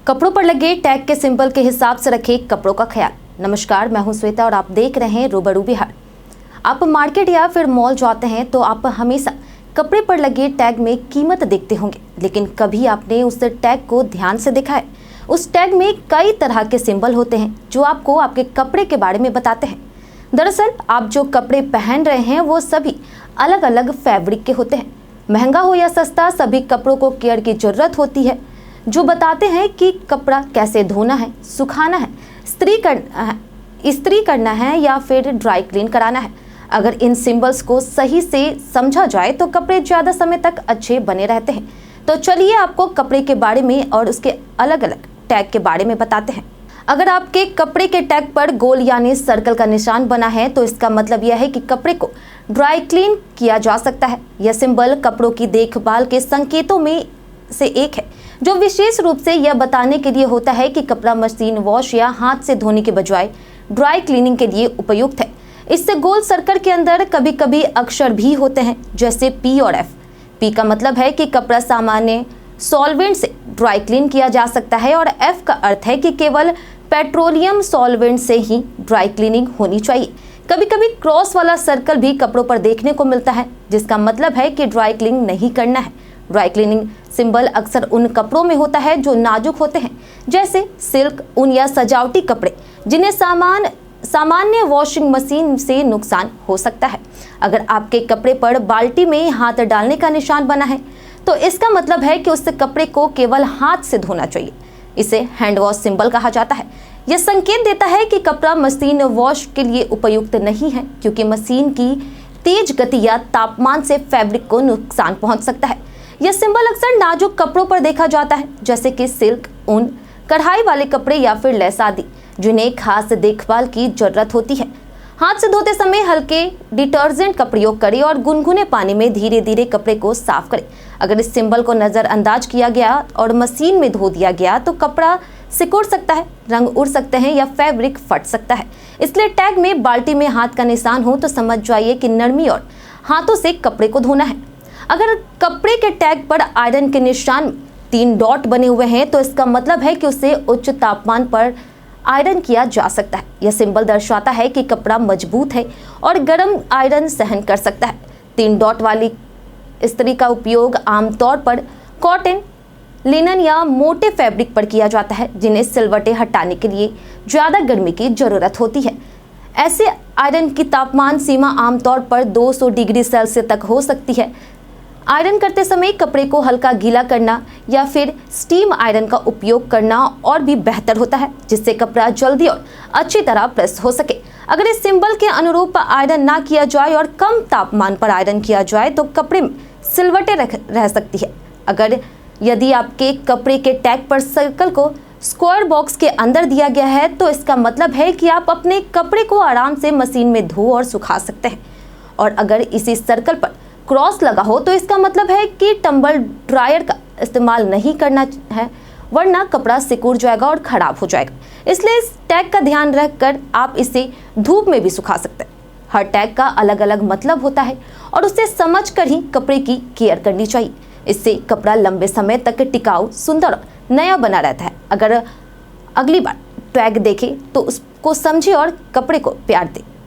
कपड़ों पर लगे टैग के सिंबल के हिसाब से रखें कपड़ों का ख्याल। नमस्कार, मैं हूं श्वेता और आप देख रहे हैं रूबरू बिहार। आप मार्केट या फिर मॉल जाते हैं तो आप हमेशा कपड़े पर लगे टैग में कीमत देखते होंगे, लेकिन कभी आपने उस टैग को ध्यान से देखा है? उस टैग में कई तरह के सिंबल होते हैं जो आपको आपके कपड़े के बारे में बताते हैं। दरअसल आप जो कपड़े पहन रहे हैं वो सभी अलग अलग फैब्रिक के होते हैं। महंगा हो या सस्ता, सभी कपड़ों को केयर की जरूरत होती है जो बताते हैं कि कपड़ा कैसे धोना है, सुखाना है, इस्त्री करना है या फिर ड्राई क्लीन कराना है। अगर इन सिंबल्स को सही से समझा जाए तो कपड़े ज़्यादा समय तक अच्छे बने रहते हैं। तो चलिए आपको कपड़े के बारे में और उसके अलग अलग टैग के बारे में बताते हैं। अगर आपके कपड़े के टैग पर गोल यानी सर्कल का निशान बना है तो इसका मतलब यह है कि कपड़े को ड्राई क्लीन किया जा सकता है। यह सिंबल कपड़ों की देखभाल के संकेतों में से एक है जो विशेष रूप से यह बताने के लिए होता है कि कपड़ा मशीन वॉश या हाथ से धोने के बजाय ड्राई क्लीनिंग के लिए उपयुक्त है। इससे गोल सर्कल के अंदर कभी कभी अक्षर भी होते हैं, जैसे पी और एफ। पी का मतलब है कि कपड़ा सामान्य सॉल्वेंट से ड्राई क्लीन किया जा सकता है और एफ का अर्थ है कि केवल पेट्रोलियम सॉल्वेंट से ही ड्राई क्लीनिंग होनी चाहिए। कभी कभी क्रॉस वाला सर्कल भी कपड़ों पर देखने को मिलता है, जिसका मतलब है कि ड्राई क्लीनिंग नहीं करना है। ड्राई क्लीनिंग सिंबल अक्सर उन कपड़ों में होता है जो नाजुक होते हैं, जैसे सिल्क, ऊन या सजावटी कपड़े, जिन्हें सामान्य वॉशिंग मशीन से नुकसान हो सकता है। अगर आपके कपड़े पर बाल्टी में हाथ डालने का निशान बना है तो इसका मतलब है कि उस कपड़े को केवल हाथ से धोना चाहिए। इसे हैंड वॉश सिंबल कहा जाता है। यह संकेत देता है कि कपड़ा मशीन वॉश के लिए उपयुक्त नहीं है, क्योंकि मशीन की तेज गति या तापमान से फैब्रिक को नुकसान पहुंच सकता है। यह सिंबल अक्सर नाजुक कपड़ों पर देखा जाता है, जैसे कि सिल्क, ऊन, कढ़ाई वाले कपड़े या फिर लेस आदि, जिन्हें खास देखभाल की जरूरत होती है। हाथ से धोते समय हल्के डिटर्जेंट का प्रयोग करें और गुनगुने पानी में धीरे धीरे कपड़े को साफ करें। अगर इस सिंबल को नजरअंदाज किया गया और मशीन में धो दिया गया तो कपड़ा सिकुड़ सकता है, रंग उड़ सकते हैं या फैब्रिक फट सकता है। इसलिए टैग में बाल्टी में हाथ का निशान हो तो समझ जाइए कि नरमी और हाथों से कपड़े को धोना है। अगर कपड़े के टैग पर आयरन के निशान 3 डॉट बने हुए हैं तो इसका मतलब है कि उसे उच्च तापमान पर आयरन किया जा सकता है। यह सिंबल दर्शाता है कि कपड़ा मजबूत है और गर्म आयरन सहन कर सकता है। 3 डॉट वाली इस्त्री का उपयोग आमतौर पर कॉटन, लिनन या मोटे फैब्रिक पर किया जाता है, जिन्हें सिलवटें हटाने के लिए ज़्यादा गर्मी की जरूरत होती है। ऐसे आयरन की तापमान सीमा आमतौर पर 200 डिग्री सेल्सियस तक हो सकती है। आयरन करते समय कपड़े को हल्का गीला करना या फिर स्टीम आयरन का उपयोग करना और भी बेहतर होता है, जिससे कपड़ा जल्दी और अच्छी तरह प्रेस हो सके। अगर इस सिंबल के अनुरूप आयरन ना किया जाए और कम तापमान पर आयरन किया जाए तो कपड़े में सिलवटें रह सकती है। यदि आपके कपड़े के टैग पर सर्कल को स्क्वायर बॉक्स के अंदर दिया गया है तो इसका मतलब है कि आप अपने कपड़े को आराम से मशीन में धो और सुखा सकते हैं। और अगर इसी सर्कल पर क्रॉस लगा हो तो इसका मतलब है कि टंबल ड्रायर का इस्तेमाल नहीं करना है, वरना कपड़ा सिकुड़ जाएगा और खराब हो जाएगा। इसलिए इस टैग का ध्यान रखकर आप इसे धूप में भी सुखा सकते हैं। हर टैग का अलग अलग मतलब होता है और उसे समझकर ही कपड़े की केयर करनी चाहिए। इससे कपड़ा लंबे समय तक टिकाऊ, सुंदर और नया बना रहता है। अगर अगली बार टैग देखें तो उसको समझे और कपड़े को प्यार दें।